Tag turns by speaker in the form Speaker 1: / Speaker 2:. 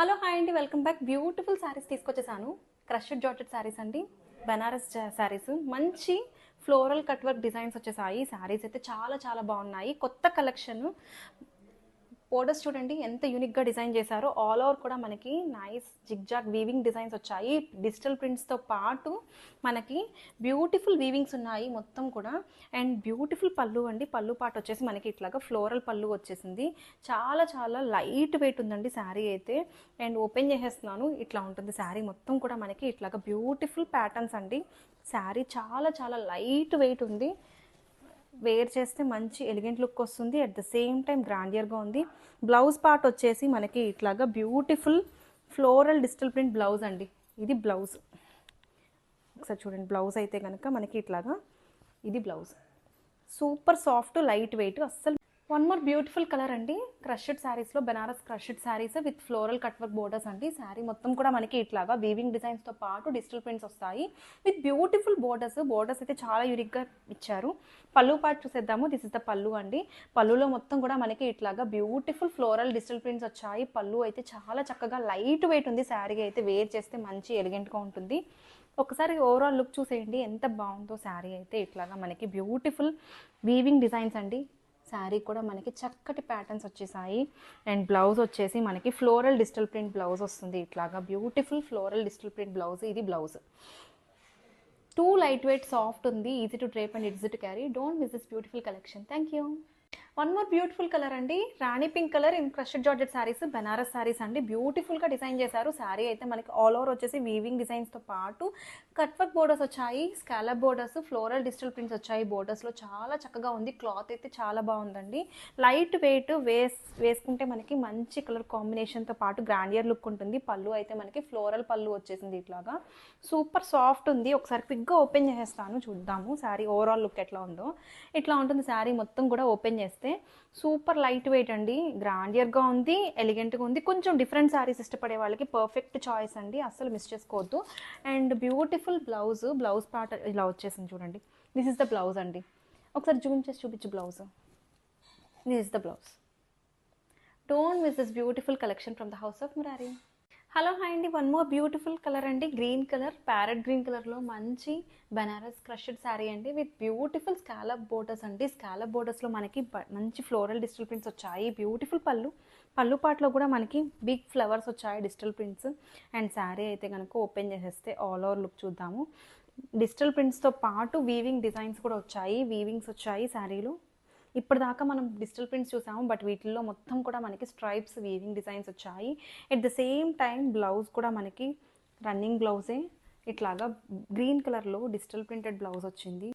Speaker 1: Hello hi అండి, welcome back. Beautiful sarees తీసుకొచ్చేసాను. Crushed georgette sarees అండి, బనారస్ శారీస్. మంచి ఫ్లోరల్ కట్ వర్క్ డిజైన్స్ వచ్చేసాయి. శారీస్ అయితే చాలా చాలా బాగున్నాయి. కొత్త కలెక్షన్. బోర్డర్స్ చూడండి ఎంత యూనిక్గా డిజైన్ చేశారో. ఆల్ ఓవర్ కూడా మనకి నైస్ జిగ్జాగ్ వీవింగ్ డిజైన్స్ వచ్చాయి. డిజిటల్ ప్రింట్స్తో పాటు మనకి బ్యూటిఫుల్ వీవింగ్స్ ఉన్నాయి మొత్తం కూడా. అండ్ బ్యూటిఫుల్ పళ్ళు అండి. పళ్ళు పాటు వచ్చేసి మనకి ఇట్లాగా ఫ్లోరల్ పళ్ళు వచ్చేసింది. చాలా చాలా లైట్ వెయిట్ ఉందండి శారీ అయితే. అండ్ ఓపెన్ చేసేస్తున్నాను. ఇట్లా ఉంటుంది శారీ మొత్తం కూడా మనకి ఇట్లాగా బ్యూటిఫుల్ ప్యాటర్న్స్ అండి. శారీ చాలా చాలా లైట్ వెయిట్ ఉంది. వేర్ చేస్తే మంచి ఎలిగెంట్ లుక్ వస్తుంది. అట్ ద సేమ్ టైం గ్రాండియర్గా ఉంది. బ్లౌజ్ పార్ట్ వచ్చేసి మనకి ఇట్లాగా beautiful floral digital print blouse అండి. ఇది బ్లౌజ్. ఒకసారి చూడండి బ్లౌజ్ అయితే కనుక మనకి ఇట్లాగా ఇది blouse. Super soft light weight. అస్సలు వన్ మోర్ బ్యూటిఫుల్ కలర్ అండి. క్రష్డ్ శారీస్లో Benaras crushed saris with floral cut work borders అండి. శారీ మొత్తం కూడా మనకి ఇట్లాగా వీవింగ్ డిజైన్స్తో పాటు డిజిటల్ ప్రింట్స్ వస్తాయి విత్ బ్యూటిఫుల్ బోర్డర్స్. బోర్డర్స్ అయితే చాలా యూనిక్గా ఇచ్చారు. పళ్ళు పార్ట్ చూసేద్దాము. దిస్ ఇస్ ద పళ్ళు అండి. పళ్ళులో మొత్తం కూడా మనకి ఇట్లాగా బ్యూటిఫుల్ ఫ్లోరల్ డిజిటల్ ప్రింట్స్ వచ్చాయి. పళ్ళు అయితే చాలా చక్కగా లైట్ వెయిట్ ఉంది. శారీ అయితే వేర్ చేస్తే మంచి ఎలిగెంట్గా ఉంటుంది. ఒకసారి ఓవరాల్ లుక్ చూసేయండి ఎంత బాగుందో. శారీ అయితే ఇట్లాగా మనకి బ్యూటిఫుల్ వీవింగ్ డిజైన్స్ అండి. శారీ కూడా మనకి చక్కటి ప్యాటర్న్స్ వచ్చేసాయి. అండ్ బ్లౌజ్ వచ్చేసి మనకి ఫ్లోరల్ డిజిటల్ ప్రింట్ బ్లౌజ్ వస్తుంది. ఇట్లాగా beautiful floral digital print blouse. ఇది blouse. Too light weight soft ఉంది. Easy to drape and easy to carry. Don't miss this beautiful collection. Thank you. One more beautiful colour అండి. Rani pink colour in crushed georgette saris, Banaras saris అండి. బ్యూటిఫుల్గా design చేశారు. శారీ అయితే మనకి all over వచ్చేసి weaving డిజైన్స్తో పాటు కట్ వర్క్ బోర్డర్స్ వచ్చాయి. Scallop borders, floral digital prints వచ్చాయి. బోర్డర్స్లో చాలా చక్కగా ఉంది. క్లాత్ అయితే చాలా బాగుందండి. Light weight. వేసుకుంటే మనకి మంచి కలర్ కాంబినేషన్తో పాటు గ్రాండియర్ లుక్ ఉంటుంది. పళ్ళు అయితే మనకి ఫ్లోరల్ పళ్ళు వచ్చేసింది ఇట్లాగా. సూపర్ సాఫ్ట్ ఉంది. ఒకసారి క్విక్గా ఓపెన్ చేసేస్తాను, చూద్దాము శారీ ఓవరాల్ లుక్ ఎట్లా ఉందో. ఇట్లా ఉంటుంది శారీ మొత్తం కూడా ఓపెన్ చేస్తే. సూపర్ లైట్ వెయిట్ అండి. గ్రాండియర్గా ఉంది, ఎలిగెంట్గా ఉంది. కొంచెం డిఫరెంట్ శారీస్ ఇష్టపడే వాళ్ళకి పర్ఫెక్ట్ చాయిస్ అండి. అస్సలు మిస్ చేసుకోవద్దు. And beautiful blouse. Blouse part ఇలా వచ్చేసింది చూడండి. దిస్ ఇస్ ద బ్లౌజ్ అండి. ఒకసారి జూమ్ చేసి చూపించు blouse. This is the blouse. Don't miss this beautiful collection from the house of Murari. Hello hi అండి. వన్ మోర్ బ్యూటిఫుల్ కలర్ అండి. గ్రీన్ కలర్, ప్యారెట్ గ్రీన్ కలర్లో మంచి బనారస్ క్రష్డ్ శారీ అండి విత్ బ్యూటిఫుల్ స్కాలప్ బోర్డర్స్ అండి. స్కాలప్ బోర్డర్స్లో మనకి మంచి ఫ్లోరల్ డిజిటల్ ప్రింట్స్ వచ్చాయి. Beautiful పళ్ళు. పళ్ళు పాటలో కూడా మనకి బిగ్ ఫ్లవర్స్ వచ్చాయి, డిజిటల్ ప్రింట్స్. అండ్ శారీ అయితే కనుక ఓపెన్ చేసేస్తే ఆల్ ఓవర్ లుక్ చూద్దాము. డిజిటల్ ప్రింట్స్తో పాటు వీవింగ్ డిజైన్స్ కూడా వచ్చాయి. వీవింగ్స్ వచ్చాయి శారీలో. ఇప్పటిదాకా మనం డిజిటల్ ప్రింట్స్ చూసాము, బట్ వీటిల్లో మొత్తం కూడా మనకి స్ట్రైప్స్ వీవింగ్ డిజైన్స్ వచ్చాయి. At the same time blouse కూడా మనకి రన్నింగ్ బ్లౌజే. ఇట్లాగా గ్రీన్ కలర్లో డిజిటల్ ప్రింటెడ్ బ్లౌజ్ వచ్చింది.